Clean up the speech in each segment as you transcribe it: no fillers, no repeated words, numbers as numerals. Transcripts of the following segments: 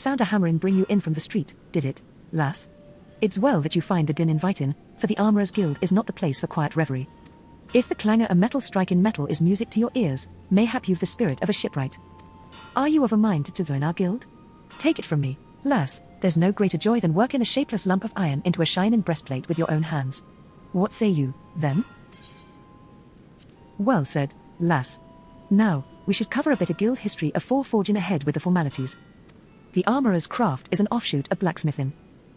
sound a hammer bring you in from the street, did it, lass? It's well that you find the din inviting, for the Armourers' Guild is not the place for quiet reverie. If the clangor a metal strike in metal is music to your ears, mayhap you've the spirit of a shipwright. Are you of a mind to join our guild? Take it from me, lass, there's no greater joy than working a shapeless lump of iron into a shining breastplate with your own hands. What say you, then? Well said, lass. Now, we should cover a bit of guild history afore forging ahead with the formalities. The armourer's craft is an offshoot of blacksmithing.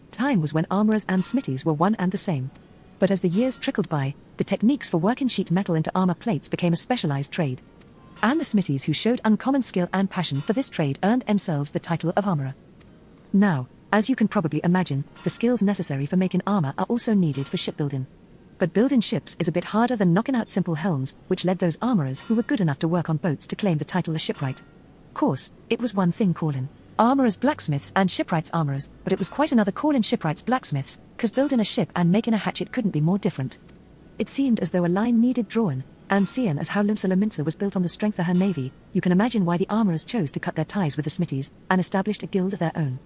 Time was when armourers and smithies were one and the same. But as the years trickled by, the techniques for working sheet metal into armour plates became a specialised trade. And the smithies who showed uncommon skill and passion for this trade earned themselves the title of armourer. Now, as you can probably imagine, the skills necessary for making armour are also needed for shipbuilding. But building ships is a bit harder than knocking out simple helms, which led those armourers who were good enough to work on boats to claim the title of shipwright. Course, it was one thing calling armourers blacksmiths and shipwrights armourers, but it was quite another calling shipwrights blacksmiths, 'cause building a ship and making a hatchet couldn't be more different. It seemed as though a line needed drawing, and seeing as how Limsa was built on the strength of her navy, you can imagine why the armourers chose to cut their ties with the smithies, and established a guild of their own.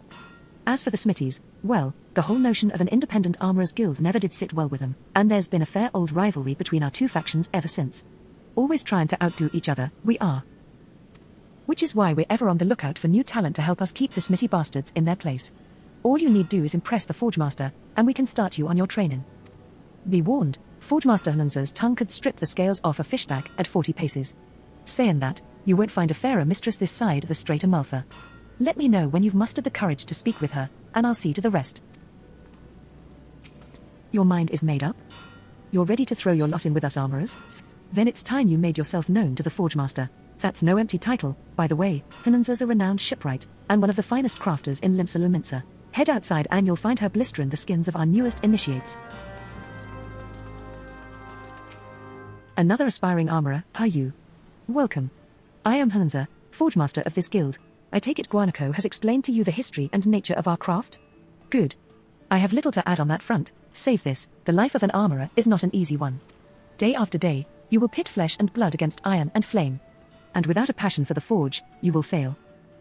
As for the smithies, well, the whole notion of an independent armourers' guild never did sit well with them, and there's been a fair old rivalry between our two factions ever since. Always trying to outdo each other, we are. Which is why we're ever on the lookout for new talent to help us keep the smithy bastards in their place. All you need do is impress the Forgemaster, and we can start you on your training. Be warned, Forgemaster Hanunza's tongue could strip the scales off a fishback at 40 paces. Saying that, you won't find a fairer mistress this side of the Strait of Malta. Let me know when you've mustered the courage to speak with her, and I'll see to the rest. Your mind is made up? You're ready to throw your lot in with us armourers? Then it's time you made yourself known to the Forgemaster. That's no empty title, by the way. Hanunza's a renowned shipwright, and one of the finest crafters in Limsa. Head outside and you'll find her blistering the skins of our newest initiates. Another aspiring armourer, are you? Welcome. I am Hanunza, Forgemaster of this guild. I take it Guanaco has explained to you the history and nature of our craft? Good. I have little to add on that front, save this: the life of an armourer is not an easy one. Day after day, you will pit flesh and blood against iron and flame. And without a passion for the forge, you will fail.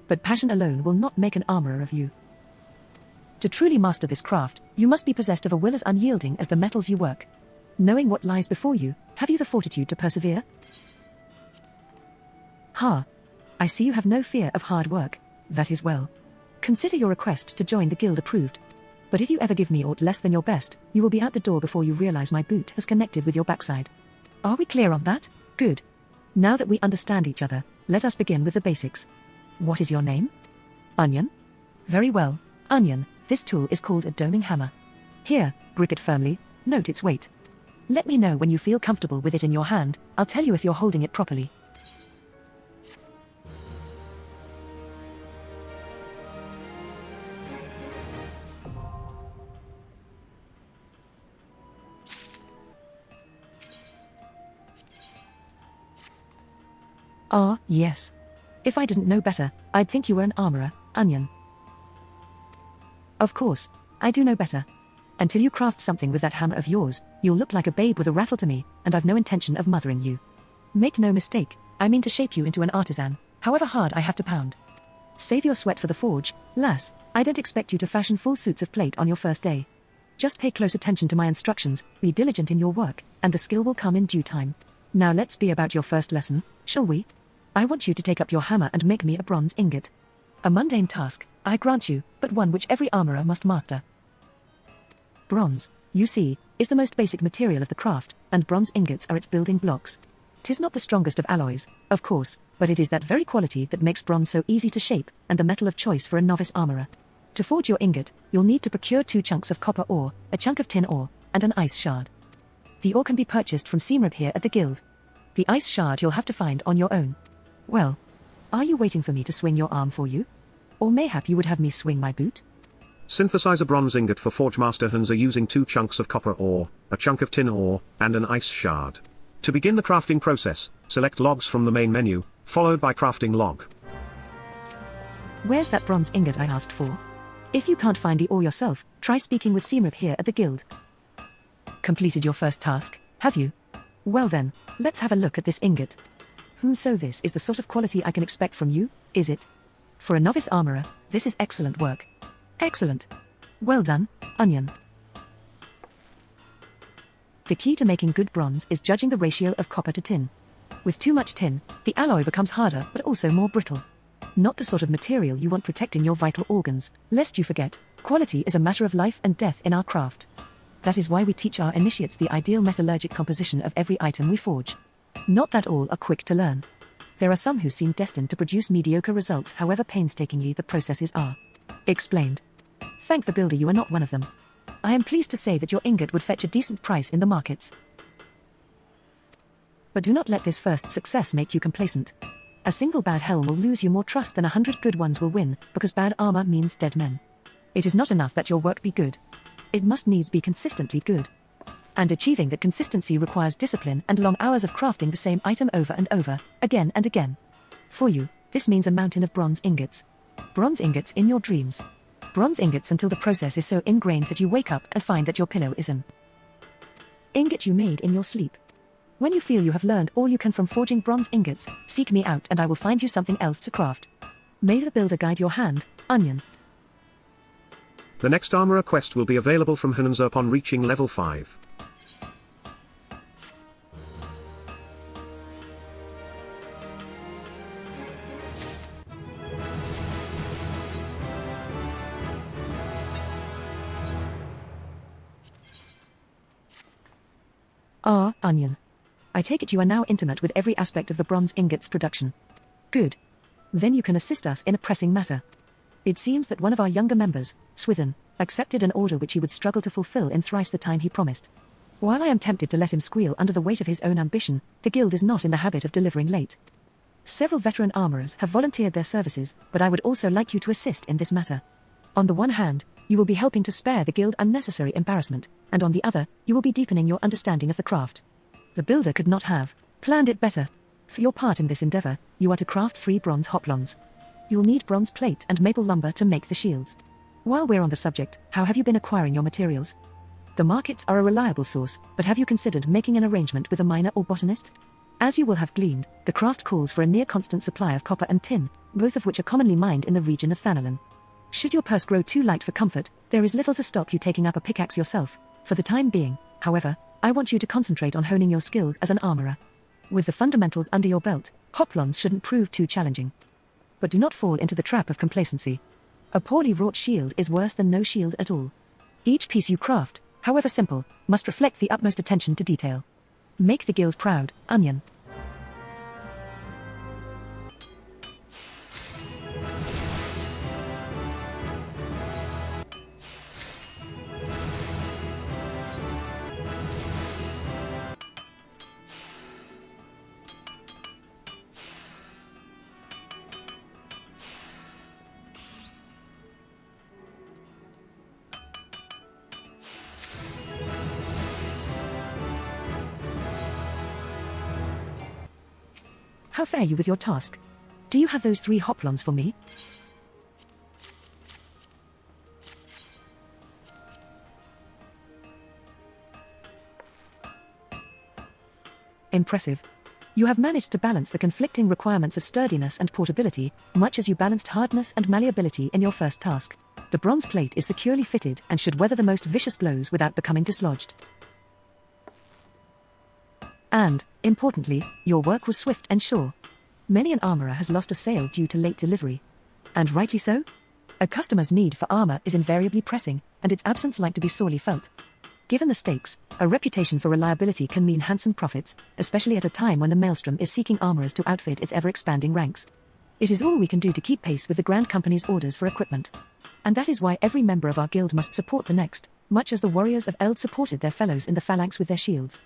But passion alone will not make an armourer of you. To truly master this craft, you must be possessed of a will as unyielding as the metals you work. Knowing what lies before you, have you the fortitude to persevere? Ha! I see you have no fear of hard work. That is well. Consider your request to join the guild approved. But if you ever give me aught less than your best, you will be out the door before you realize my boot has connected with your backside. Are we clear on that? Good. Now that we understand each other, let us begin with the basics. What is your name? Onion? Very well, Onion. This tool is called a doming hammer. Here, grip it firmly, note its weight. Let me know when you feel comfortable with it in your hand, I'll tell you if you're holding it properly. Ah, yes. If I didn't know better, I'd think you were an armourer, Onion. Of course, I do know better. Until you craft something with that hammer of yours, you'll look like a babe with a raffle to me, and I've no intention of mothering you. Make no mistake, I mean to shape you into an artisan, however hard I have to pound. Save your sweat for the forge, lass. I don't expect you to fashion full suits of plate on your first day. Just pay close attention to my instructions, be diligent in your work, and the skill will come in due time. Now let's be about your first lesson, shall we? I want you to take up your hammer and make me a bronze ingot. A mundane task, I grant you, but one which every armourer must master. Bronze, you see, is the most basic material of the craft, and bronze ingots are its building blocks. 'Tis not the strongest of alloys, of course, but it is that very quality that makes bronze so easy to shape, and the metal of choice for a novice armourer. To forge your ingot, you'll need to procure 2 chunks of copper ore, a chunk of tin ore, and an ice shard. The ore can be purchased from Seamrib here at the guild. The ice shard you'll have to find on your own. Well, are you waiting for me to swing your arm for you? Or mayhap you would have me swing my boot? Synthesize a bronze ingot for Forgemaster Hanunza using 2 chunks of copper ore, a chunk of tin ore, and an ice shard. To begin the crafting process, select logs from the main menu, followed by crafting log. Where's that bronze ingot I asked for? If you can't find the ore yourself, try speaking with Seamrib here at the guild. Completed your first task, have you? Well then, let's have a look at this ingot. So this is the sort of quality I can expect from you, is it? For a novice armorer, this is excellent work. Excellent. Well done, Onion. The key to making good bronze is judging the ratio of copper to tin. With too much tin, the alloy becomes harder but also more brittle. Not the sort of material you want protecting your vital organs. Lest you forget, quality is a matter of life and death in our craft. That is why we teach our initiates the ideal metallurgic composition of every item we forge. Not that all are quick to learn. There are some who seem destined to produce mediocre results however painstakingly the processes are. Explained. Thank the builder you are not one of them. I am pleased to say that your ingot would fetch a decent price in the markets. But do not let this first success make you complacent. A single bad helm will lose you more trust than 100 good ones will win, because bad armor means dead men. It is not enough that your work be good. It must needs be consistently good. And achieving that consistency requires discipline and long hours of crafting the same item over and over, again and again. For you, this means a mountain of bronze ingots. Bronze ingots in your dreams. Bronze ingots until the process is so ingrained that you wake up and find that your pillow is an ingot you made in your sleep. When you feel you have learned all you can from forging bronze ingots, seek me out and I will find you something else to craft. May the builder guide your hand, Onion. The next armorer quest will be available from Hunanza upon reaching level 5. Onion. I take it you are now intimate with every aspect of the bronze ingots production. Good. Then you can assist us in a pressing matter. It seems that one of our younger members, Swithin, accepted an order which he would struggle to fulfill in thrice the time he promised. While I am tempted to let him squeal under the weight of his own ambition, the guild is not in the habit of delivering late. Several veteran armorers have volunteered their services, but I would also like you to assist in this matter. On the one hand, you will be helping to spare the guild unnecessary embarrassment, and on the other, you will be deepening your understanding of the craft. The builder could not have planned it better. For your part in this endeavor, you are to craft 3 bronze hoplons. You'll need bronze plate and maple lumber to make the shields. While we're on the subject, how have you been acquiring your materials? The markets are a reliable source, but have you considered making an arrangement with a miner or botanist? As you will have gleaned, the craft calls for a near constant supply of copper and tin, both of which are commonly mined in the region of Thanalan. Should your purse grow too light for comfort, there is little to stop you taking up a pickaxe yourself. For the time being, however, I want you to concentrate on honing your skills as an armorer. With the fundamentals under your belt, hoplons shouldn't prove too challenging. But do not fall into the trap of complacency. A poorly wrought shield is worse than no shield at all. Each piece you craft, however simple, must reflect the utmost attention to detail. Make the guild proud, Onion. How fare you with your task? Do you have those 3 hoplons for me? Impressive. You have managed to balance the conflicting requirements of sturdiness and portability, much as you balanced hardness and malleability in your first task. The bronze plate is securely fitted and should weather the most vicious blows without becoming dislodged. And, importantly, your work was swift and sure. Many an armorer has lost a sale due to late delivery. And rightly so? A customer's need for armor is invariably pressing, and its absence like to be sorely felt. Given the stakes, a reputation for reliability can mean handsome profits, especially at a time when the maelstrom is seeking armorers to outfit its ever-expanding ranks. It is all we can do to keep pace with the Grand Company's orders for equipment. And that is why every member of our guild must support the next, much as the warriors of Eld supported their fellows in the phalanx with their shields.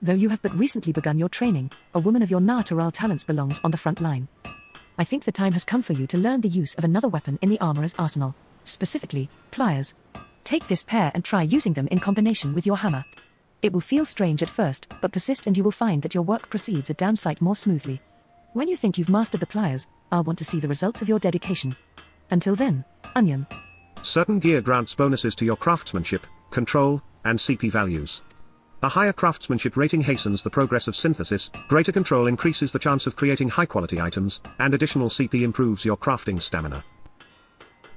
Though you have but recently begun your training, a woman of your natural talents belongs on the front line. I think the time has come for you to learn the use of another weapon in the armorer's arsenal, specifically, pliers. Take this pair and try using them in combination with your hammer. It will feel strange at first, but persist and you will find that your work proceeds a damn sight more smoothly. When you think you've mastered the pliers, I'll want to see the results of your dedication. Until then, Onion. Certain gear grants bonuses to your craftsmanship, control, and CP values. A higher craftsmanship rating hastens the progress of synthesis, greater control increases the chance of creating high-quality items, and additional CP improves your crafting stamina.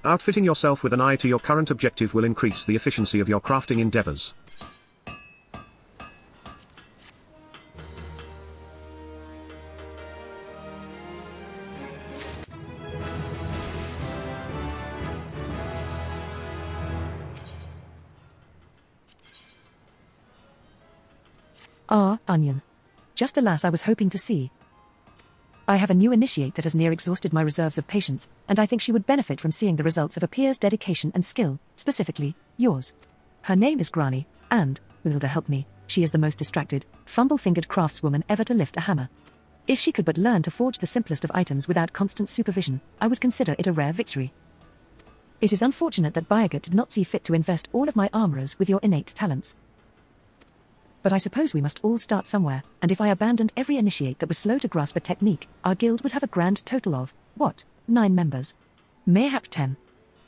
Outfitting yourself with an eye to your current objective will increase the efficiency of your crafting endeavors. Ah, Onion. Just the lass I was hoping to see. I have a new initiate that has near exhausted my reserves of patience, and I think she would benefit from seeing the results of a peer's dedication and skill, specifically, yours. Her name is Granny, and, Wilda help me, she is the most distracted, fumble-fingered craftswoman ever to lift a hammer. If she could but learn to forge the simplest of items without constant supervision, I would consider it a rare victory. It is unfortunate that Byagat did not see fit to invest all of my armorers with your innate talents. But I suppose we must all start somewhere, and if I abandoned every initiate that was slow to grasp a technique, our guild would have a grand total of, what, 9 members? Mayhap 10.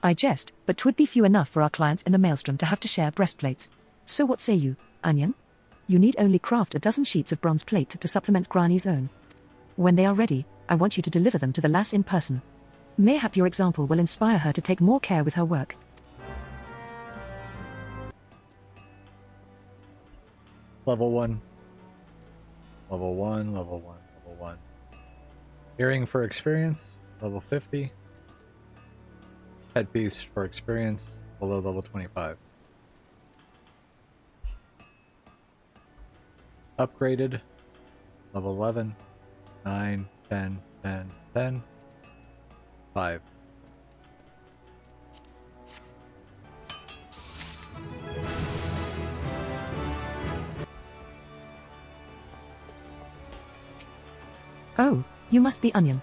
I jest, but 'twould be few enough for our clients in the Maelstrom to have to share breastplates. So what say you, Onion? You need only craft a dozen sheets of bronze plate to supplement Granny's own. When they are ready, I want you to deliver them to the lass in person. Mayhap your example will inspire her to take more care with her work. Level 1. Level 1, level 1, level 1. Earring for experience, level 50. Headpiece for experience, below level 25. Upgraded, level 11, 9, 10, 10, 10, 5. Oh, you must be Onion.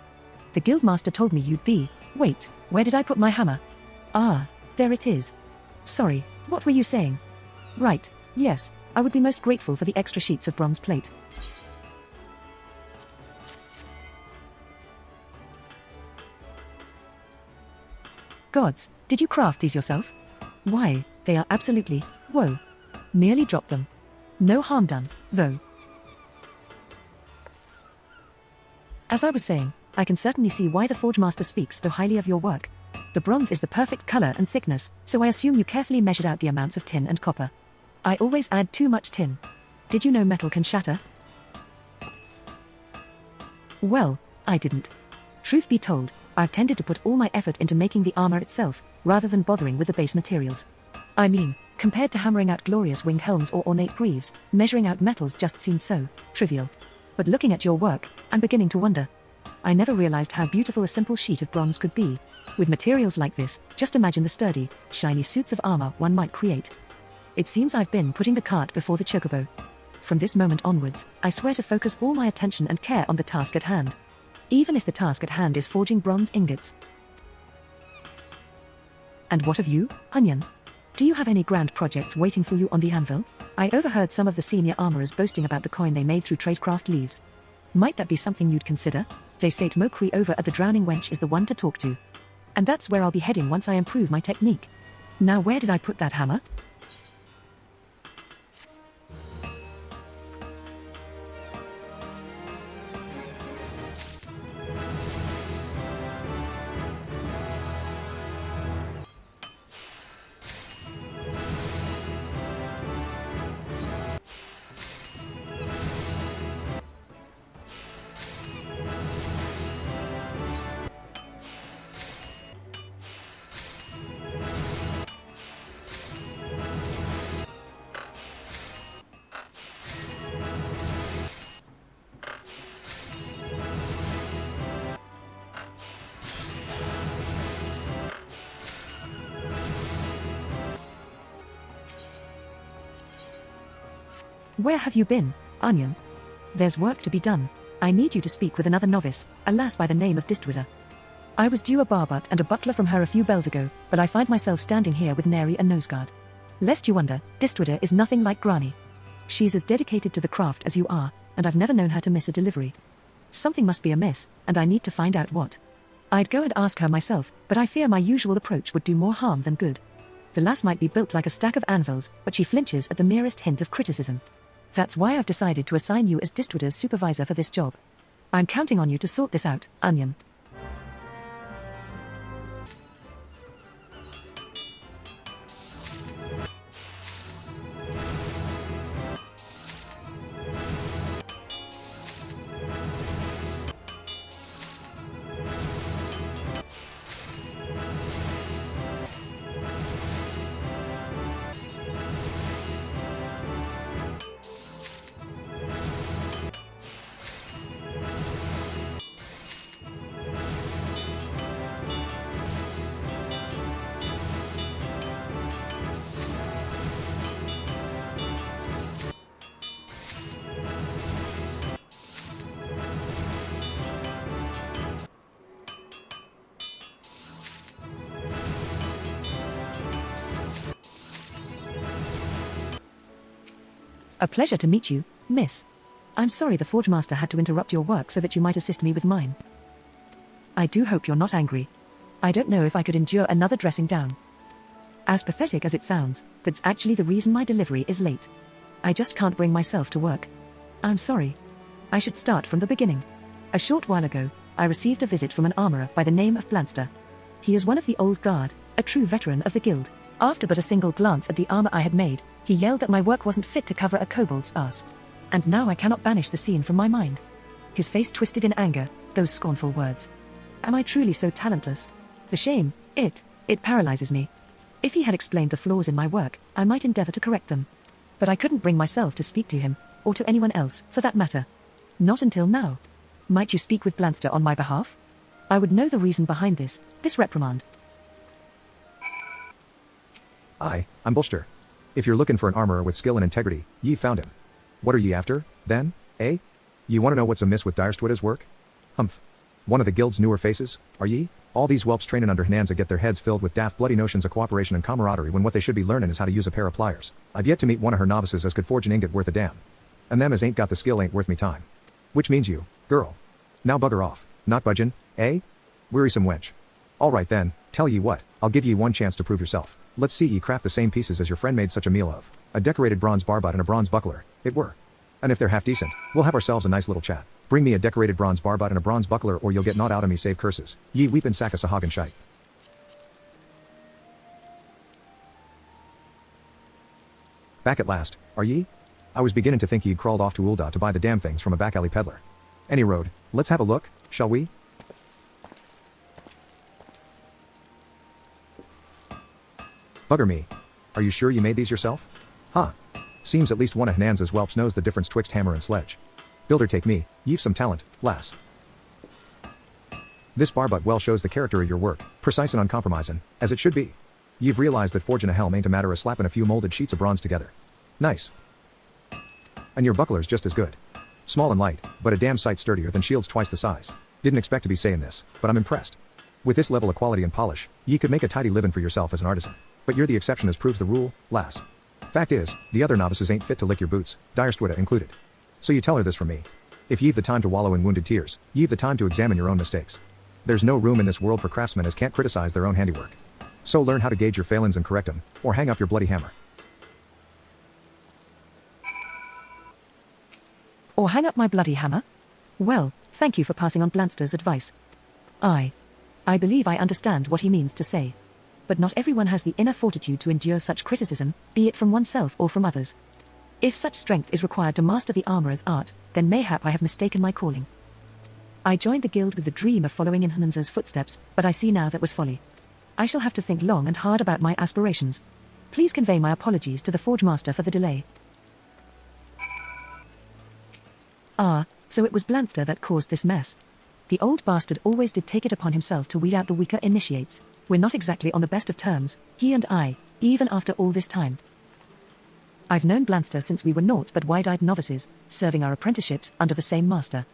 The guildmaster told me you'd be. Wait, where did I put my hammer? Ah, there it is. Sorry, what were you saying? Right, yes, I would be most grateful for the extra sheets of bronze plate. Gods, did you craft these yourself? Why, they are absolutely, whoa. Nearly dropped them. No harm done, though. As I was saying, I can certainly see why the Forge Master speaks so highly of your work. The bronze is the perfect color and thickness, so I assume you carefully measured out the amounts of tin and copper. I always add too much tin. Did you know metal can shatter? Well, I didn't. Truth be told, I've tended to put all my effort into making the armor itself, rather than bothering with the base materials. I mean, compared to hammering out glorious winged helms or ornate greaves, measuring out metals just seemed so trivial. But looking at your work, I'm beginning to wonder. I never realized how beautiful a simple sheet of bronze could be. With materials like this, just imagine the sturdy, shiny suits of armor one might create. It seems I've been putting the cart before the chocobo. From this moment onwards, I swear to focus all my attention and care on the task at hand. Even if the task at hand is forging bronze ingots. And what of you, Onion? Do you have any grand projects waiting for you on the anvil? I overheard some of the senior armorers boasting about the coin they made through tradecraft leaves. Might that be something you'd consider? They say Mokri over at the Drowning Wench is the one to talk to. And that's where I'll be heading once I improve my technique. Now where did I put that hammer? Where have you been, Onion? There's work to be done. I need you to speak with another novice, a lass by the name of Distwida. I was due a barbutt and a buckler from her a few bells ago, but I find myself standing here with nary a noseguard. Lest you wonder, Distwida is nothing like Granny. She's as dedicated to the craft as you are, and I've never known her to miss a delivery. Something must be amiss, and I need to find out what. I'd go and ask her myself, but I fear my usual approach would do more harm than good. The lass might be built like a stack of anvils, but she flinches at the merest hint of criticism. That's why I've decided to assign you as Distwider's supervisor for this job. I'm counting on you to sort this out, Onion. A pleasure to meet you, miss. I'm sorry the Forge Master had to interrupt your work so that you might assist me with mine. I do hope you're not angry. I don't know if I could endure another dressing down. As pathetic as it sounds, that's actually the reason my delivery is late. I just can't bring myself to work. I'm sorry. I should start from the beginning. A short while ago, I received a visit from an armorer by the name of Blanster. He is one of the old guard, a true veteran of the guild. After but a single glance at the armor I had made, he yelled that my work wasn't fit to cover a kobold's ass. And now I cannot banish the scene from my mind. His face twisted in anger, those scornful words. Am I truly so talentless? The shame, it paralyzes me. If he had explained the flaws in my work, I might endeavor to correct them. But I couldn't bring myself to speak to him, or to anyone else, for that matter. Not until now. Might you speak with Blanster on my behalf? I would know the reason behind this reprimand. I'm Bolster. If you're looking for an armorer with skill and integrity, ye found him. What are ye after, then, eh? Ye want to know what's amiss with Direstwida's work? Humph. One of the guild's newer faces, are ye? All these whelps training under Hnanza get their heads filled with daft bloody notions of cooperation and camaraderie when what they should be learning is how to use a pair of pliers. I've yet to meet one of her novices as could forge an ingot worth a damn. And them as ain't got the skill ain't worth me time. Which means you, girl. Now bugger off, not budgin', eh? Wearisome wench. All right then, tell ye what, I'll give ye one chance to prove yourself. Let's see ye craft the same pieces as your friend made such a meal of. A decorated bronze barbut and a bronze buckler, it were. And if they're half decent, we'll have ourselves a nice little chat. Bring me a decorated bronze barbut and a bronze buckler or you'll get naught out of me save curses. Ye weepin' sack of sahag and shite. Back at last, are ye? I was beginning to think ye'd crawled off to Ul'dah to buy the damn things from a back alley peddler. Any road, let's have a look, shall we? Bugger me. Are you sure you made these yourself? Huh. Seems at least one of Hnanza's whelps knows the difference twixt hammer and sledge. Builder take me, ye've some talent, lass. This barbut well shows the character of your work, precise and uncompromising, as it should be. Ye've realized that forging a helm ain't a matter of slapping a few molded sheets of bronze together. Nice. And your buckler's just as good. Small and light, but a damn sight sturdier than shields twice the size. Didn't expect to be saying this, but I'm impressed. With this level of quality and polish, ye could make a tidy living for yourself as an artisan. But you're the exception as proves the rule, lass. Fact is, the other novices ain't fit to lick your boots, Direstwida included. So you tell her this from me. If ye've the time to wallow in wounded tears, ye've the time to examine your own mistakes. There's no room in this world for craftsmen as can't criticize their own handiwork. So learn how to gauge your failings and correct them, or hang up your bloody hammer. Or hang up my bloody hammer? Well, thank you for passing on Blanster's advice. I believe I understand what he means to say. But not everyone has the inner fortitude to endure such criticism, be it from oneself or from others. If such strength is required to master the armorer's art, then mayhap I have mistaken my calling. I joined the guild with the dream of following in Hnanza's footsteps, but I see now that was folly. I shall have to think long and hard about my aspirations. Please convey my apologies to the Forge Master for the delay. Ah, so it was Blanster that caused this mess. The old bastard always did take it upon himself to weed out the weaker initiates. We're not exactly on the best of terms, he and I, even after all this time. I've known Blanster since we were naught but wide-eyed novices, serving our apprenticeships under the same master.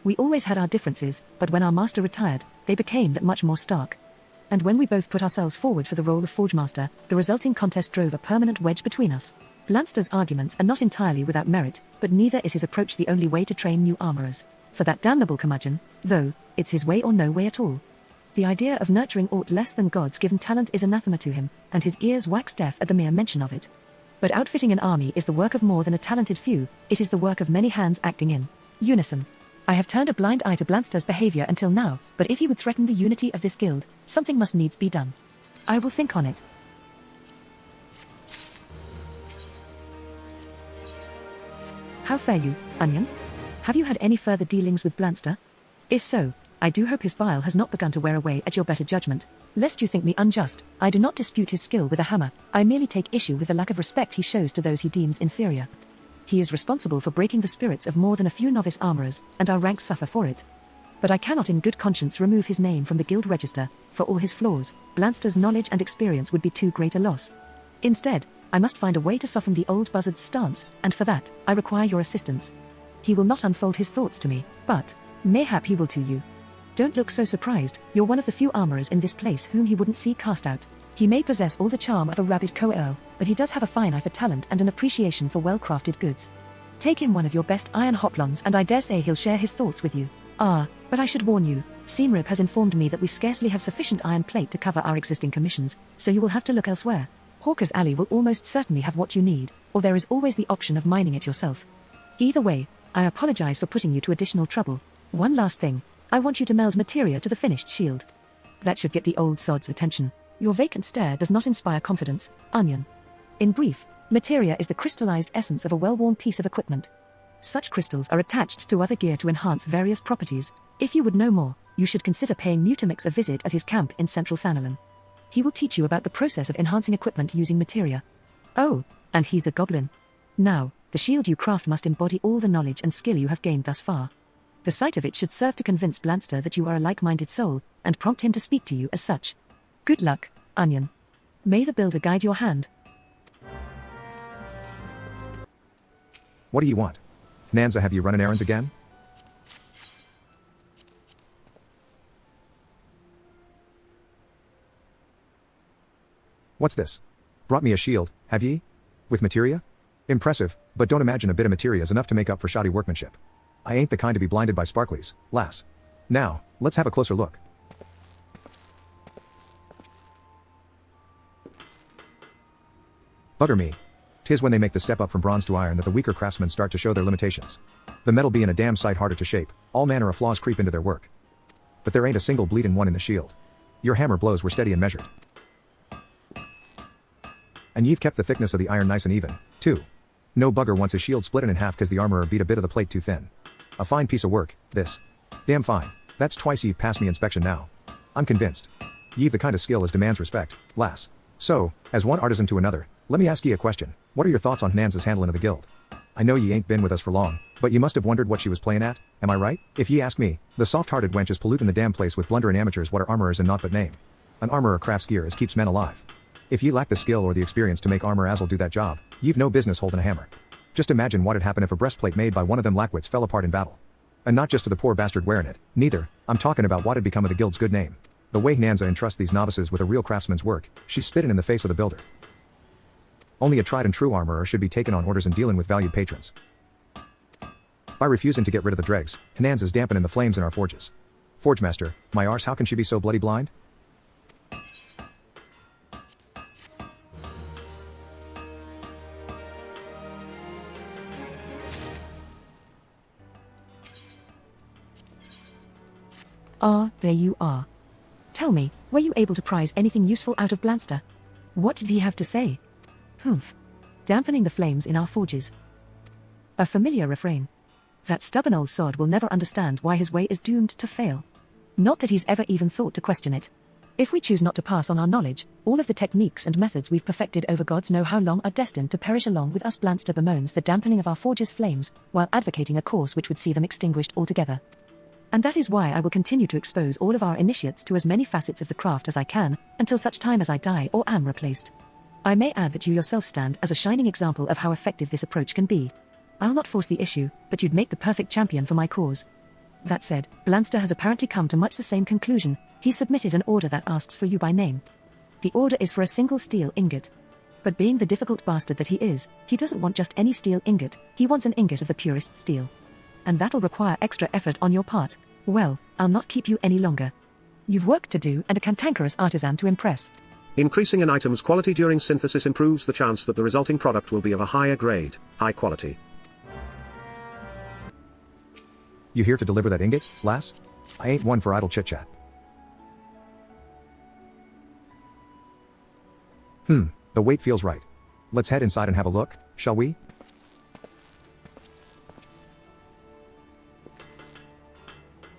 We always had our differences, but when our master retired, they became that much more stark. And when we both put ourselves forward for the role of Forge Master, the resulting contest drove a permanent wedge between us. Blanster's arguments are not entirely without merit, but neither is his approach the only way to train new armorers. For that damnable curmudgeon, though, it's his way or no way at all. The idea of nurturing aught less than God's given talent is anathema to him, and his ears wax deaf at the mere mention of it. But outfitting an army is the work of more than a talented few, it is the work of many hands acting in unison. I have turned a blind eye to Blanster's behavior until now, but if he would threaten the unity of this guild, something must needs be done. I will think on it. How fare you, Onion? Have you had any further dealings with Blanster? If so, I do hope his bile has not begun to wear away at your better judgment. Lest you think me unjust, I do not dispute his skill with a hammer, I merely take issue with the lack of respect he shows to those he deems inferior. He is responsible for breaking the spirits of more than a few novice armorers, and our ranks suffer for it. But I cannot in good conscience remove his name from the guild register. For all his flaws, Blanster's knowledge and experience would be too great a loss. Instead, I must find a way to soften the old buzzard's stance, and for that, I require your assistance. He will not unfold his thoughts to me, but mayhap he will to you. Don't look so surprised, you're one of the few armorers in this place whom he wouldn't see cast out. He may possess all the charm of a rabid co-earl, but he does have a fine eye for talent and an appreciation for well-crafted goods. Take him one of your best iron hoplons and I dare say he'll share his thoughts with you. But I should warn you, Seamrib has informed me that we scarcely have sufficient iron plate to cover our existing commissions, so you will have to look elsewhere. Hawker's Alley will almost certainly have what you need, or there is always the option of mining it yourself. Either way, I apologize for putting you to additional trouble. One last thing, I want you to meld materia to the finished shield. That should get the old sod's attention. Your vacant stare does not inspire confidence, Onion. In brief, materia is the crystallized essence of a well-worn piece of equipment. Such crystals are attached to other gear to enhance various properties. If you would know more, you should consider paying Mutamix a visit at his camp in central Thanalan. He will teach you about the process of enhancing equipment using materia. Oh, and he's a goblin. Now, the shield you craft must embody all the knowledge and skill you have gained thus far. The sight of it should serve to convince Blanster that you are a like-minded soul, and prompt him to speak to you as such. Good luck, Onion. May the builder guide your hand. What do you want? Nanza, have you running errands again? What's this? Brought me a shield, have ye? With materia? Impressive, but don't imagine a bit of materia is enough to make up for shoddy workmanship. I ain't the kind to be blinded by sparklies, lass. Now, let's have a closer look. Bugger me. 'Tis when they make the step up from bronze to iron that the weaker craftsmen start to show their limitations. The metal being a damn sight harder to shape, all manner of flaws creep into their work. But there ain't a single bleedin' one in the shield. Your hammer blows were steady and measured. And ye've kept the thickness of the iron nice and even, too. No bugger wants his shield splittin' in half 'cause the armorer beat a bit of the plate too thin. A fine piece of work, this. Damn fine. That's twice ye've passed me inspection now. I'm convinced. Ye've the kind of skill as demands respect, lass. So, as one artisan to another, let me ask ye a question. What are your thoughts on Nanza's handling of the guild? I know ye ain't been with us for long, but ye must have wondered what she was playing at, am I right? If ye ask me, the soft-hearted wench is polluting the damn place with blundering amateurs what are armorers and naught but name. An armorer crafts gear as keeps men alive. If ye lack the skill or the experience to make armor as'll do that job, ye've no business holding a hammer. Just imagine what'd happen if a breastplate made by one of them lackwits fell apart in battle. And not just to the poor bastard wearing it, neither, I'm talking about what'd become of the guild's good name. The way Nanza entrusts these novices with a real craftsman's work, she's spitting in the face of the builder. Only a tried and true armorer should be taken on orders and dealing with valued patrons. By refusing to get rid of the dregs, Nanza's dampening the flames in our forges. Forge master, my arse, how can she be so bloody blind? There you are. Tell me, were you able to prize anything useful out of Blanster? What did he have to say? Humph. Dampening the flames in our forges. A familiar refrain. That stubborn old sod will never understand why his way is doomed to fail. Not that he's ever even thought to question it. If we choose not to pass on our knowledge, all of the techniques and methods we've perfected over gods know how long are destined to perish along with us. Blanster bemoans the dampening of our forges' flames, while advocating a course which would see them extinguished altogether. And that is why I will continue to expose all of our initiates to as many facets of the craft as I can, until such time as I die or am replaced. I may add that you yourself stand as a shining example of how effective this approach can be. I'll not force the issue, but you'd make the perfect champion for my cause. That said, Blanster has apparently come to much the same conclusion. He's submitted an order that asks for you by name. The order is for a single steel ingot. But being the difficult bastard that he is, he doesn't want just any steel ingot, he wants an ingot of the purest steel. And that'll require extra effort on your part. Well, I'll not keep you any longer. You've work to do and a cantankerous artisan to impress. Increasing an item's quality during synthesis improves the chance that the resulting product will be of a higher grade, high quality. You here to deliver that ingot, lass? I ain't one for idle chit-chat. The weight feels right. Let's head inside and have a look, shall we?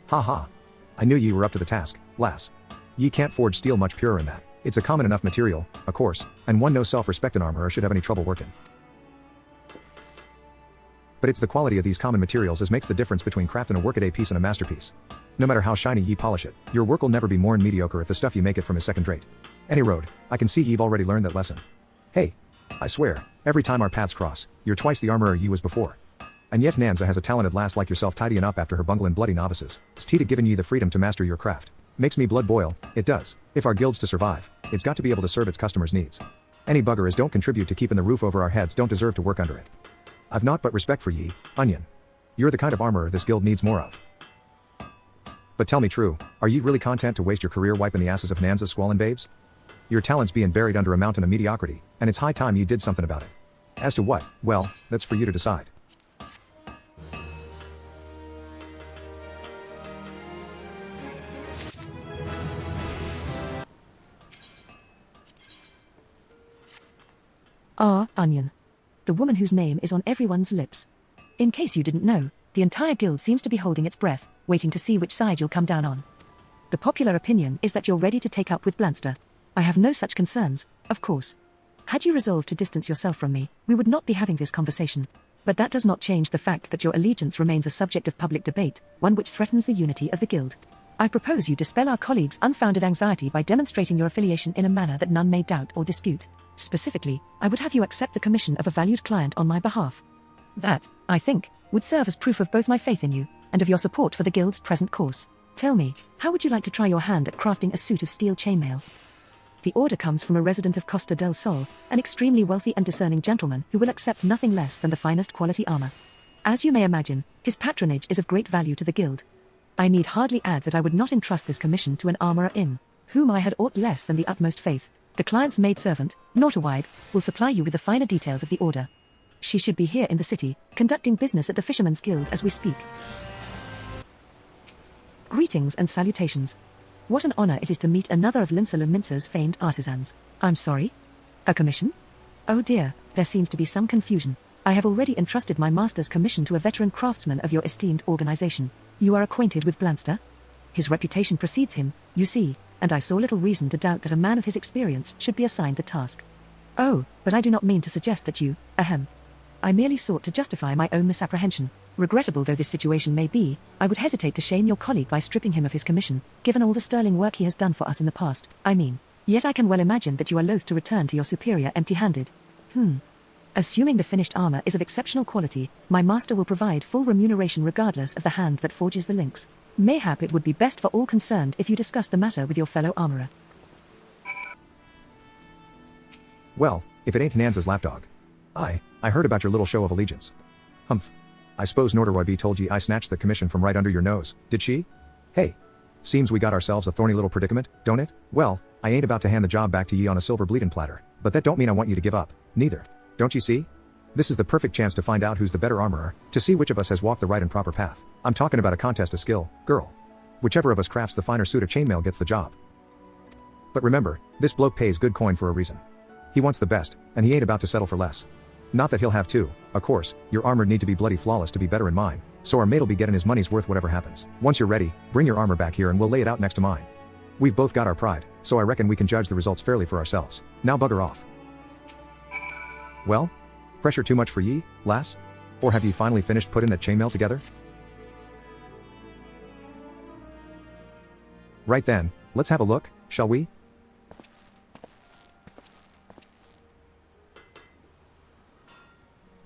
Ha. I knew ye were up to the task, lass. Ye can't forge steel much purer in that. It's a common enough material, of course, and one no self-respecting armorer should have any trouble working. But it's the quality of these common materials as makes the difference between crafting a workaday piece and a masterpiece. No matter how shiny ye polish it, your work will never be more'n mediocre if the stuff ye make it from is second-rate. Any road, I can see ye've already learned that lesson. Hey, I swear, every time our paths cross, you're twice the armorer ye was before. And yet Nanza has a talented lass like yourself tidying up after her bunglin' bloody novices. It's tea to giving ye the freedom to master your craft. Makes me blood boil, it does. If our guild's to survive, it's got to be able to serve its customers' needs. Any buggers don't contribute to keeping the roof over our heads don't deserve to work under it. I've naught but respect for ye, Onion. You're the kind of armorer this guild needs more of. But tell me true, are ye really content to waste your career wiping the asses of Nanza's squalling babes? Your talent's being buried under a mountain of mediocrity, and it's high time ye did something about it. As to what, well, that's for you to decide. Onion. The woman whose name is on everyone's lips. In case you didn't know, the entire guild seems to be holding its breath, waiting to see which side you'll come down on. The popular opinion is that you're ready to take up with Blanster. I have no such concerns, of course. Had you resolved to distance yourself from me, we would not be having this conversation. But that does not change the fact that your allegiance remains a subject of public debate, one which threatens the unity of the guild. I propose you dispel our colleagues' unfounded anxiety by demonstrating your affiliation in a manner that none may doubt or dispute. Specifically, I would have you accept the commission of a valued client on my behalf. That, I think, would serve as proof of both my faith in you, and of your support for the guild's present course. Tell me, how would you like to try your hand at crafting a suit of steel chainmail? The order comes from a resident of Costa del Sol, an extremely wealthy and discerning gentleman who will accept nothing less than the finest quality armor. As you may imagine, his patronage is of great value to the guild. I need hardly add that I would not entrust this commission to an armorer in whom I had aught less than the utmost faith. The client's maidservant, Naughterwide, will supply you with the finer details of the order. She should be here in the city, conducting business at the Fisherman's Guild as we speak. Greetings and salutations. What an honor it is to meet another of Limsa Mincer's famed artisans. I'm sorry? A commission? Oh dear, there seems to be some confusion. I have already entrusted my master's commission to a veteran craftsman of your esteemed organization. You are acquainted with Blanster? His reputation precedes him, you see, and I saw little reason to doubt that a man of his experience should be assigned the task. Oh, but I do not mean to suggest that you, I merely sought to justify my own misapprehension. Regrettable though this situation may be, I would hesitate to shame your colleague by stripping him of his commission, given all the sterling work he has done for us in the past, Yet I can well imagine that you are loath to return to your superior empty-handed. Assuming the finished armor is of exceptional quality, my master will provide full remuneration regardless of the hand that forges the links. Mayhap it would be best for all concerned if you discuss the matter with your fellow armorer. Well, if it ain't Nanza's lapdog. I heard about your little show of allegiance. Humph. I suppose Norderoy told ye I snatched the commission from right under your nose, did she? Hey. Seems we got ourselves a thorny little predicament, don't it? Well, I ain't about to hand the job back to ye on a silver bleeding platter, but that don't mean I want you to give up, neither. Don't you see? This is the perfect chance to find out who's the better armorer, to see which of us has walked the right and proper path. I'm talking about a contest of skill, girl. Whichever of us crafts the finer suit of chainmail gets the job. But remember, this bloke pays good coin for a reason. He wants the best, and he ain't about to settle for less. Not that he'll have to, of course, your armor need to be bloody flawless to be better in mine, so our mate'll be getting his money's worth whatever happens. Once you're ready, bring your armor back here and we'll lay it out next to mine. We've both got our pride, so I reckon we can judge the results fairly for ourselves. Now bugger off. Well? Pressure too much for ye, lass? Or have ye finally finished putting that chainmail together? Right then, let's have a look, shall we?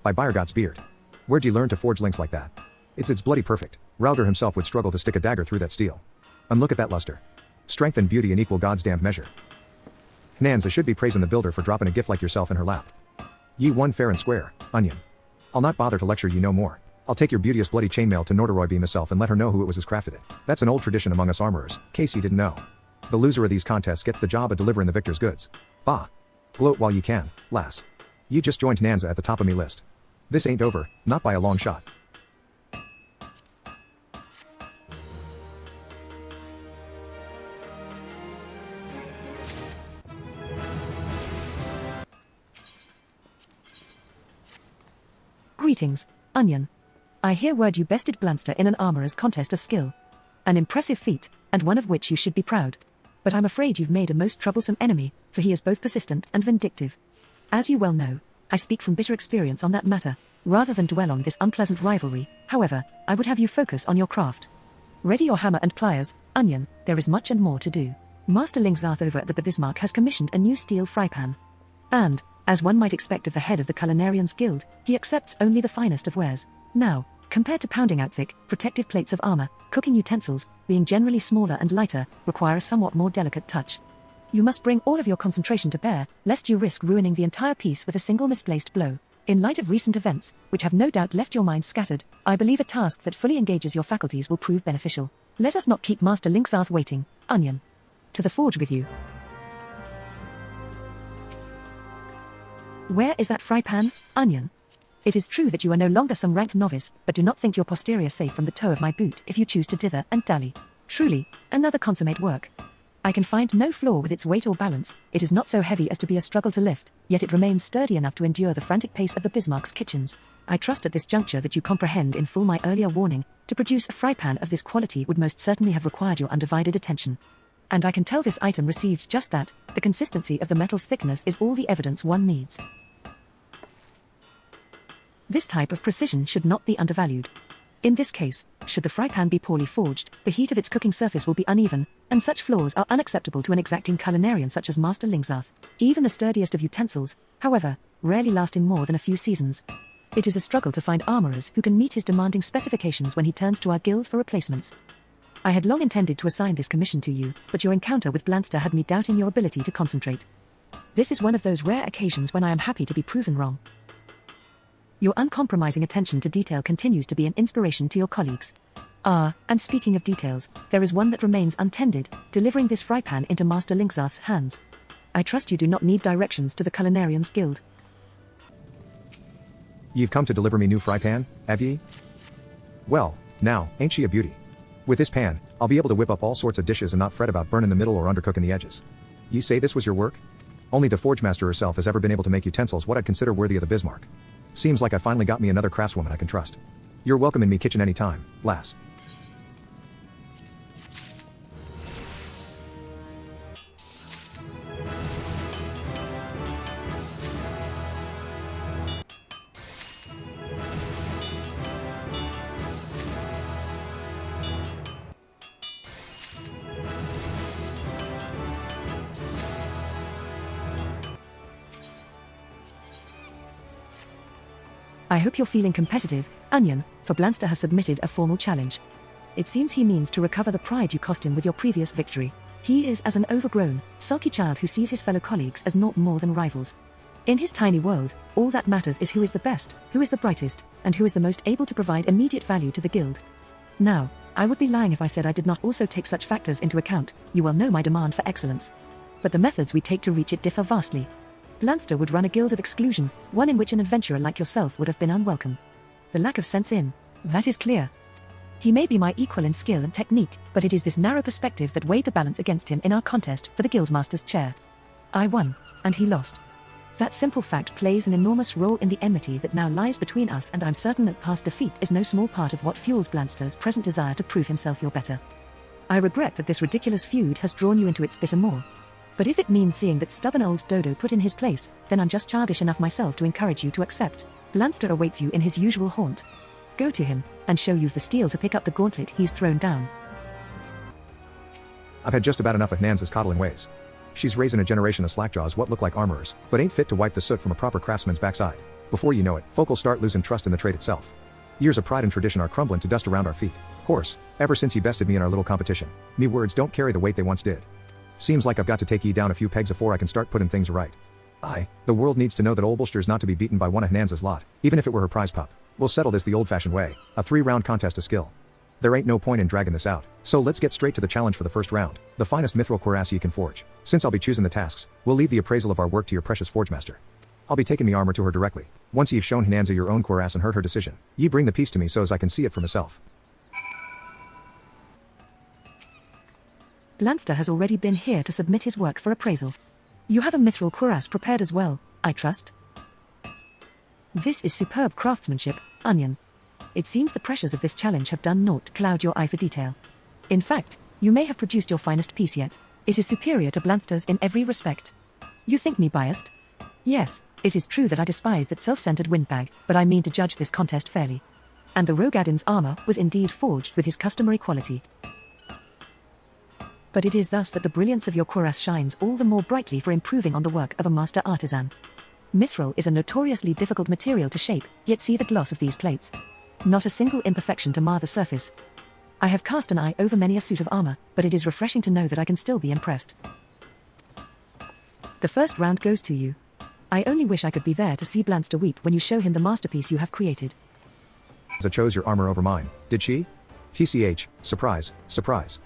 By Byergot's beard. Where'd ye learn to forge links like that? It's bloody perfect. Rauger himself would struggle to stick a dagger through that steel. And look at that luster. Strength and beauty in equal God's damned measure. Nanza should be praising the builder for dropping a gift like yourself in her lap. Ye won fair and square, Onion. I'll not bother to lecture ye no more. I'll take your beauteous bloody chainmail to Norderoy myself and let her know who it was as crafted it. That's an old tradition among us armorers, case ye didn't know. The loser of these contests gets the job of delivering the victor's goods. Bah. Gloat while you can, lass. You just joined Nanza at the top of me list. This ain't over, not by a long shot. Greetings, Onion. I hear word you bested Blanster in an armorer's contest of skill. An impressive feat, and one of which you should be proud. But I'm afraid you've made a most troublesome enemy, for he is both persistent and vindictive. As you well know, I speak from bitter experience on that matter. Rather than dwell on this unpleasant rivalry, however, I would have you focus on your craft. Ready your hammer and pliers, Onion, there is much and more to do. Master Linkzarth over at the Bismarck has commissioned a new steel fry pan. And, as one might expect of the head of the Culinarians Guild, he accepts only the finest of wares. Now, compared to pounding out thick, protective plates of armor, cooking utensils, being generally smaller and lighter, require a somewhat more delicate touch. You must bring all of your concentration to bear, lest you risk ruining the entire piece with a single misplaced blow. In light of recent events, which have no doubt left your mind scattered, I believe a task that fully engages your faculties will prove beneficial. Let us not keep Master Linkzarth waiting, Onion. To the forge with you. Where is that fry pan, Onion? It is true that you are no longer some rank novice, but do not think your posterior safe from the toe of my boot if you choose to dither and dally. Truly, another consummate work. I can find no flaw with its weight or balance. It is not so heavy as to be a struggle to lift, yet it remains sturdy enough to endure the frantic pace of the Bismarck's kitchens. I trust at this juncture that you comprehend in full my earlier warning. To produce a fry pan of this quality would most certainly have required your undivided attention. And I can tell this item received just that. The consistency of the metal's thickness is all the evidence one needs. This type of precision should not be undervalued. In this case, should the fry pan be poorly forged, the heat of its cooking surface will be uneven, and such flaws are unacceptable to an exacting culinarian such as Master Linkzarth. Even the sturdiest of utensils, however, rarely last him more than a few seasons. It is a struggle to find armorers who can meet his demanding specifications when he turns to our guild for replacements. I had long intended to assign this commission to you, but your encounter with Blanster had me doubting your ability to concentrate. This is one of those rare occasions when I am happy to be proven wrong. Your uncompromising attention to detail continues to be an inspiration to your colleagues. Ah, and speaking of details, there is one that remains untended, delivering this fry pan into Master Linkzarth's hands. I trust you do not need directions to the Culinarians Guild. Ye've come to deliver me new fry pan, have ye? Well, now, ain't she a beauty? With this pan, I'll be able to whip up all sorts of dishes and not fret about burning the middle or undercooking the edges. Ye say this was your work? Only the forge master herself has ever been able to make utensils what I'd consider worthy of the Bismarck. Seems like I finally got me another craftswoman I can trust. You're welcome in me kitchen any time, lass. I hope you're feeling competitive, Onion, for Blanster has submitted a formal challenge. It seems he means to recover the pride you cost him with your previous victory. He is as an overgrown, sulky child who sees his fellow colleagues as naught more than rivals. In his tiny world, all that matters is who is the best, who is the brightest, and who is the most able to provide immediate value to the guild. Now, I would be lying if I said I did not also take such factors into account. You well know my demand for excellence. But the methods we take to reach it differ vastly. Blanster would run a guild of exclusion, one in which an adventurer like yourself would have been unwelcome. The lack of sense in that is clear. He may be my equal in skill and technique, but it is this narrow perspective that weighed the balance against him in our contest for the guildmaster's chair. I won, and he lost. That simple fact plays an enormous role in the enmity that now lies between us, and I'm certain that past defeat is no small part of what fuels Blanster's present desire to prove himself your better. I regret that this ridiculous feud has drawn you into its bitter maw. But if it means seeing that stubborn old dodo put in his place, then I'm just childish enough myself to encourage you to accept. Blanster awaits you in his usual haunt. Go to him, and show you the steel to pick up the gauntlet he's thrown down. I've had just about enough of Nanza's coddling ways. She's raising a generation of slackjaws what look like armorers, but ain't fit to wipe the soot from a proper craftsman's backside. Before you know it, folk will start losing trust in the trade itself. Years of pride and tradition are crumbling to dust around our feet. Course, ever since he bested me in our little competition, me words don't carry the weight they once did. Seems like I've got to take ye down a few pegs before I can start putting things right. Aye, the world needs to know that old Bolster's not to be beaten by one of Nanza's lot, even if it were her prize pup. We'll settle this the old-fashioned way, a 3-round contest of skill. There ain't no point in dragging this out, so let's get straight to the challenge for the first round, the finest mithril cuirass ye can forge. Since I'll be choosing the tasks, we'll leave the appraisal of our work to your precious forge master. I'll be taking me armor to her directly. Once ye've shown Hinanza your own cuirass and heard her decision, ye bring the piece to me so's I can see it for myself. Blanster has already been here to submit his work for appraisal. You have a mithril cuirass prepared as well, I trust. This is superb craftsmanship, Onion. It seems the pressures of this challenge have done naught to cloud your eye for detail. In fact, you may have produced your finest piece yet. It is superior to Blanster's in every respect. You think me biased? Yes, it is true that I despise that self-centered windbag, but I mean to judge this contest fairly. And the Rogadin's armor was indeed forged with his customary quality. But it is thus that the brilliance of your cuirass shines all the more brightly for improving on the work of a master artisan. Mithril is a notoriously difficult material to shape, yet see the gloss of these plates. Not a single imperfection to mar the surface. I have cast an eye over many a suit of armor, but it is refreshing to know that I can still be impressed. The first round goes to you. I only wish I could be there to see Blanster weep when you show him the masterpiece you have created. Hinanza chose your armor over mine, did she? TCH, surprise, surprise.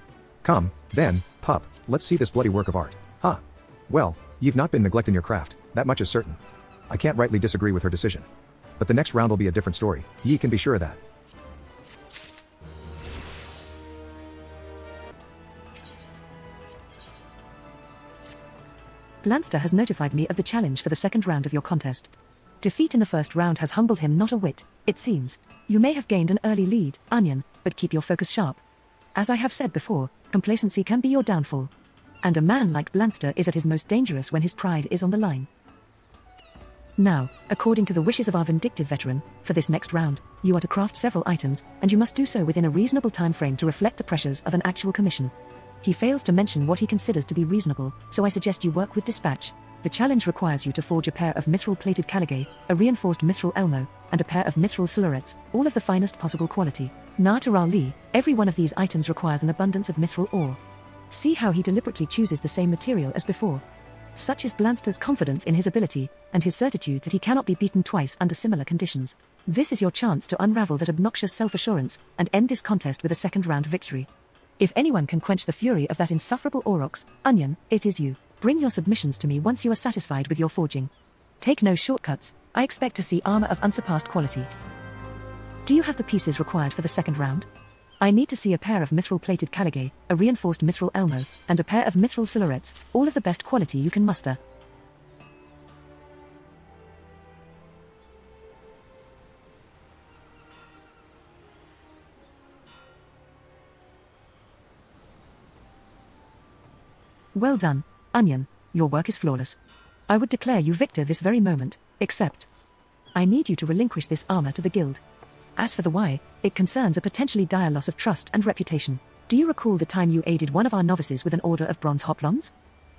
Come, then, pup, let's see this bloody work of art. Ah. Well, you've not been neglecting your craft, that much is certain. I can't rightly disagree with her decision. But the next round will be a different story, ye can be sure of that. Blanster has notified me of the challenge for the second round of your contest. Defeat in the first round has humbled him not a whit, it seems. You may have gained an early lead, Onion, but keep your focus sharp. As I have said before, complacency can be your downfall. And a man like Blanster is at his most dangerous when his pride is on the line. Now, according to the wishes of our vindictive veteran, for this next round, you are to craft several items, and you must do so within a reasonable time frame to reflect the pressures of an actual commission. He fails to mention what he considers to be reasonable, so I suggest you work with dispatch. The challenge requires you to forge a pair of mithril-plated caligae, a reinforced mithril elmo, and a pair of mithril silhouettes, all of the finest possible quality. Natural Li, every one of these items requires an abundance of mithril ore. See how he deliberately chooses the same material as before. Such is Blanster's confidence in his ability, and his certitude that he cannot be beaten twice under similar conditions. This is your chance to unravel that obnoxious self-assurance, and end this contest with a second-round victory. If anyone can quench the fury of that insufferable aurochs, Onion, it is you. Bring your submissions to me once you are satisfied with your forging. Take no shortcuts, I expect to see armor of unsurpassed quality. Do you have the pieces required for the second round? I need to see a pair of mithril-plated caligae, a reinforced mithril elmo, and a pair of mithril silhouettes, all of the best quality you can muster. Well done, Onion, your work is flawless. I would declare you victor this very moment, except I need you to relinquish this armor to the guild. As for the why, it concerns a potentially dire loss of trust and reputation. Do you recall the time you aided one of our novices with an order of bronze hoplons?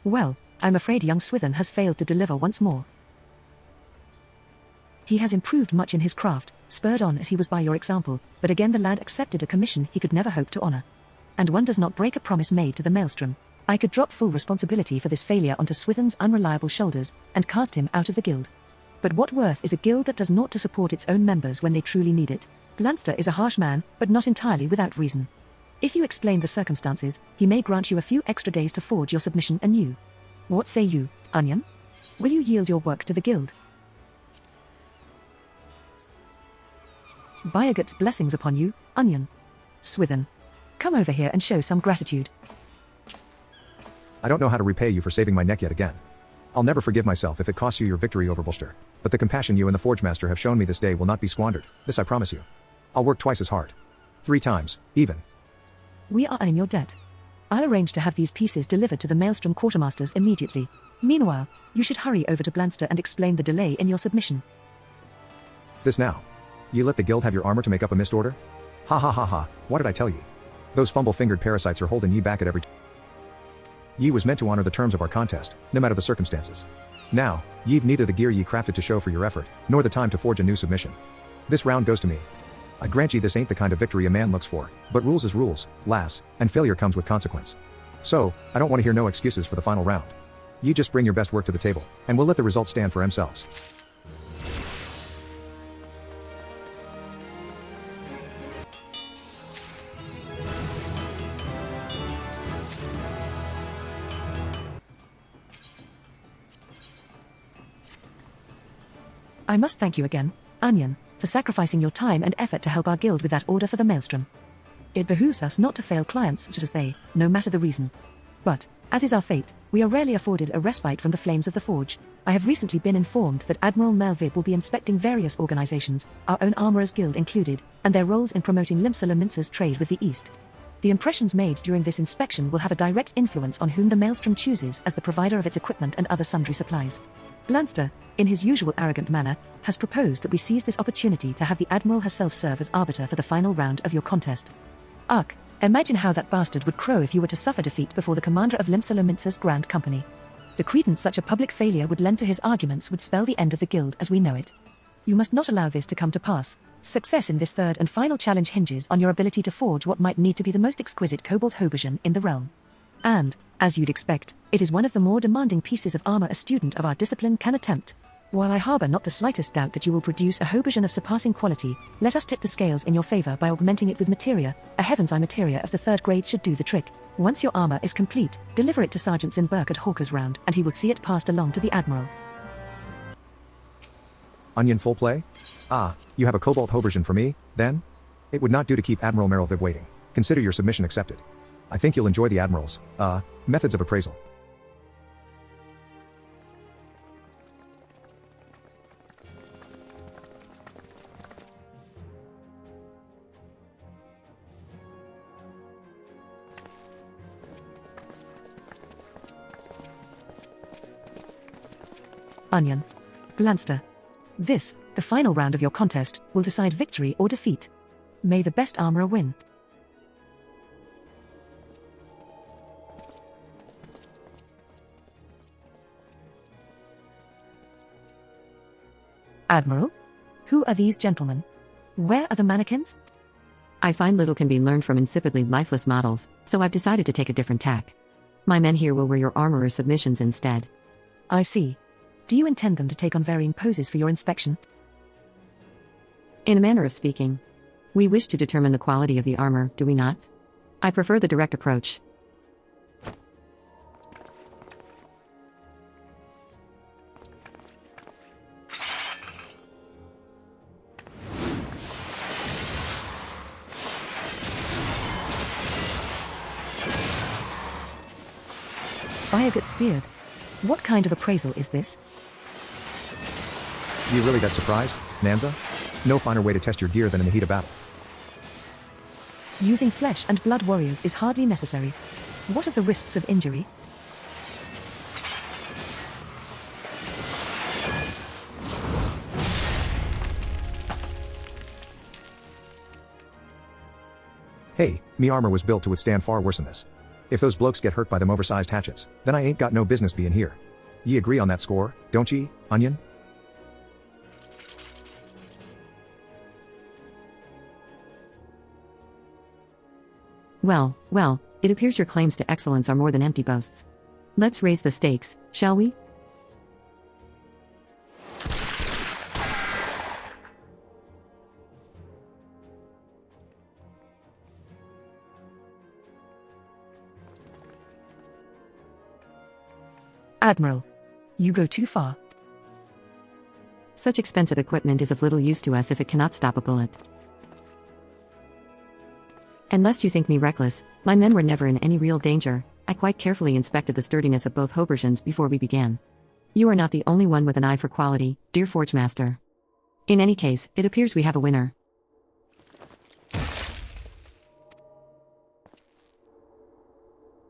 Well, I'm afraid young Swithin has failed to deliver once more. He has improved much in his craft, spurred on as he was by your example, but again the lad accepted a commission he could never hope to honor. And one does not break a promise made to the maelstrom. I could drop full responsibility for this failure onto Swithin's unreliable shoulders, and cast him out of the guild. But what worth is a guild that does naught to support its own members when they truly need it? Blanster is a harsh man, but not entirely without reason. If you explain the circumstances, he may grant you a few extra days to forge your submission anew. What say you, Onion? Will you yield your work to the guild? Byagat's blessings upon you, Onion. Swithin. Come over here and show some gratitude. I don't know how to repay you for saving my neck yet again. I'll never forgive myself if it costs you your victory over Blanster. But the compassion you and the Forge Master have shown me this day will not be squandered, this I promise you. I'll work twice as hard. 3 times, even. We are in your debt. I'll arrange to have these pieces delivered to the Maelstrom quartermasters immediately. Meanwhile, you should hurry over to Blanster and explain the delay in your submission. This now. Ye let the guild have your armor to make up a missed order? Ha ha ha ha, what did I tell ye? Those fumble-fingered parasites are holding ye back at every Ye was meant to honor the terms of our contest, no matter the circumstances. Now, ye've neither the gear ye crafted to show for your effort, nor the time to forge a new submission. This round goes to me. I grant ye this ain't the kind of victory a man looks for, but rules is rules, lass, and failure comes with consequence. So, I don't want to hear no excuses for the final round. Ye just bring your best work to the table, and we'll let the results stand for themselves. I must thank you again, Onion, for sacrificing your time and effort to help our guild with that order for the Maelstrom. It behooves us not to fail clients such as they, no matter the reason. But, as is our fate, we are rarely afforded a respite from the flames of the forge. I have recently been informed that Admiral Melvib will be inspecting various organizations, our own Armorers Guild included, and their roles in promoting Limsa trade with the East. The impressions made during this inspection will have a direct influence on whom the Maelstrom chooses as the provider of its equipment and other sundry supplies. Blanster, in his usual arrogant manner, has proposed that we seize this opportunity to have the Admiral herself serve as arbiter for the final round of your contest. Ugh, imagine how that bastard would crow if you were to suffer defeat before the commander of Limsa Grand Company. The credence such a public failure would lend to his arguments would spell the end of the guild as we know it. You must not allow this to come to pass. Success in this third and final challenge hinges on your ability to forge what might need to be the most exquisite cobalt Hobergen in the realm. And, as you'd expect, it is one of the more demanding pieces of armor a student of our discipline can attempt. While I harbor not the slightest doubt that you will produce a Hobergen of surpassing quality, let us tip the scales in your favor by augmenting it with materia. A Heaven's Eye materia of the 3rd grade should do the trick. Once your armor is complete, deliver it to Sergeant Zinberg at Hawker's Round, and he will see it passed along to the Admiral. Onion full play? Ah, you have a cobalt Hobergen for me, then? It would not do to keep Admiral Merylviv waiting. Consider your submission accepted. I think you'll enjoy the Admiral's, methods of appraisal. Onion. Blanster. This, the final round of your contest, will decide victory or defeat. May the best armorer win. Admiral? Who are these gentlemen? Where are the mannequins? I find little can be learned from insipidly lifeless models, so I've decided to take a different tack. My men here will wear your armorer's submissions instead. I see. Do you intend them to take on varying poses for your inspection? In a manner of speaking. We wish to determine the quality of the armor, do we not? I prefer the direct approach. By a good beard. What kind of appraisal is this? You really that surprised, Nanza? No finer way to test your gear than in the heat of battle. Using flesh and blood warriors is hardly necessary. What are the risks of injury? Hey, me armor was built to withstand far worse than this. If those blokes get hurt by them oversized hatchets, then I ain't got no business being here. Ye agree on that score, don't ye, Onion? Well, it appears your claims to excellence are more than empty boasts. Let's raise the stakes, shall we? Admiral. You go too far. Such expensive equipment is of little use to us if it cannot stop a bullet. And lest you think me reckless, my men were never in any real danger. I quite carefully inspected the sturdiness of both Hobergens before we began. You are not the only one with an eye for quality, dear Forge Master. In any case, it appears we have a winner.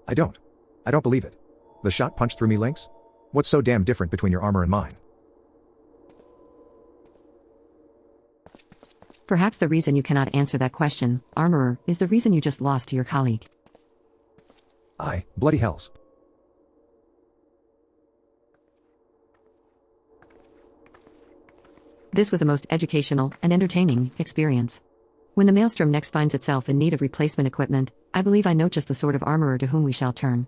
I don't believe it. The shot punched through me, Lynx? What's so damn different between your armor and mine? Perhaps the reason you cannot answer that question, Armorer, is the reason you just lost to your colleague. Aye, bloody hells. This was a most educational and entertaining experience. When the Maelstrom next finds itself in need of replacement equipment, I believe I know just the sort of armorer to whom we shall turn.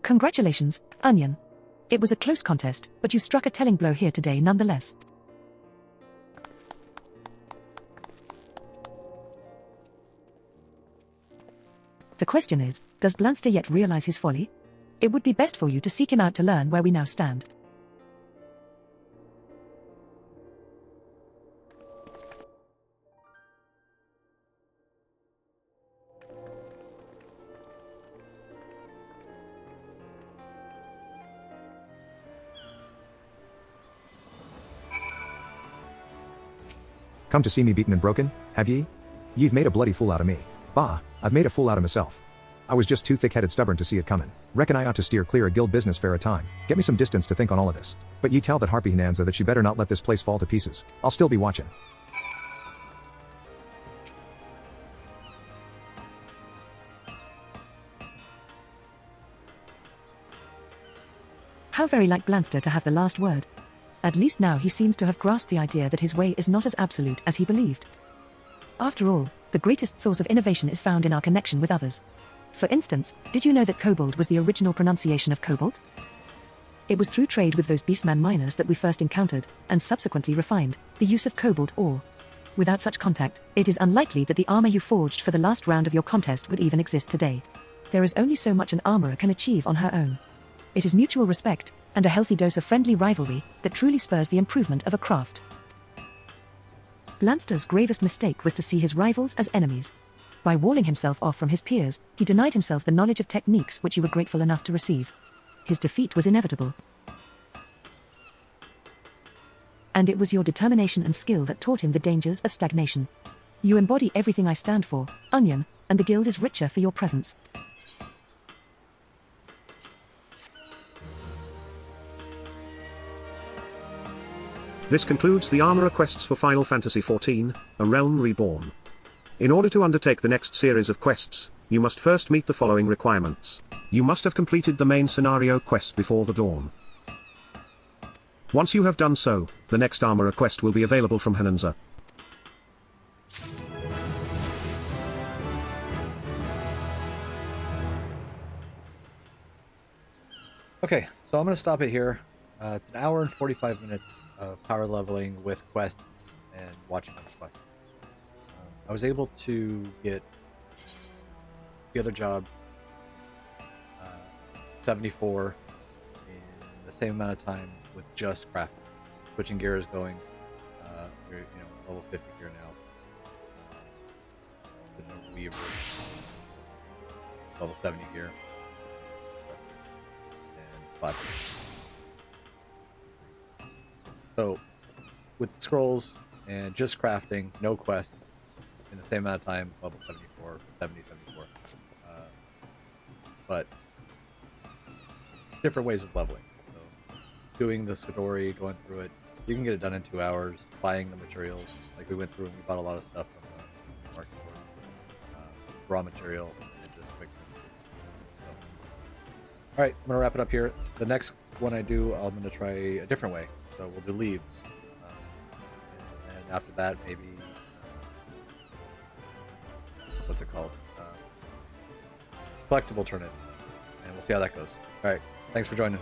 Congratulations, Onion. It was a close contest, but you struck a telling blow here today nonetheless. question is, does Blanster yet realize his folly? It would be best for you to seek him out to learn where we now stand. Come to see me beaten and broken, have ye? Ye've made a bloody fool out of me. Bah, I've made a fool out of myself. I was just too thick-headed stubborn to see it coming. Reckon I ought to steer clear of guild business for a time. Get me some distance to think on all of this. But ye tell that Harpy Nanza that she better not let this place fall to pieces. I'll still be watching. How very like Blanster to have the last word. At least now he seems to have grasped the idea that his way is not as absolute as he believed. After all, the greatest source of innovation is found in our connection with others. For instance, did you know that kobold was the original pronunciation of cobalt? It was through trade with those beastman miners that we first encountered, and subsequently refined, the use of cobalt ore. Without such contact, it is unlikely that the armor you forged for the last round of your contest would even exist today. There is only so much an armorer can achieve on her own. It is mutual respect, and a healthy dose of friendly rivalry, that truly spurs the improvement of a craft. Blanster's gravest mistake was to see his rivals as enemies. By walling himself off from his peers, he denied himself the knowledge of techniques which you were grateful enough to receive. His defeat was inevitable. And it was your determination and skill that taught him the dangers of stagnation. You embody everything I stand for, Onion, and the guild is richer for your presence. This concludes the Armorer quests for Final Fantasy XIV, A Realm Reborn. In order to undertake the next series of quests, you must first meet the following requirements. You must have completed the main scenario quest before the dawn. Once you have done so, the next Armorer quest will be available from Hananza. Okay, so I'm going to stop it here. It's an hour and 45 minutes of power leveling with quests and watching on the quests. I was able to get the other job 74 in the same amount of time with just crafting. Switching gears, going, we're level 50 here now. With no weaver, level 70 here, and 5. So, with the scrolls and just crafting, no quests, in the same amount of time, level 74, 70, 74. But different ways of leveling. So, doing the story, going through it, you can get it done in 2 hours. Buying the materials, like we went through and we bought a lot of stuff from the market, raw material, and just quick. So, all right, I'm gonna wrap it up here. The next one I do, I'm gonna try a different way. So we'll do leaves, and after that, maybe what's it called? Collectible turn it, and we'll see how that goes. All right, thanks for joining.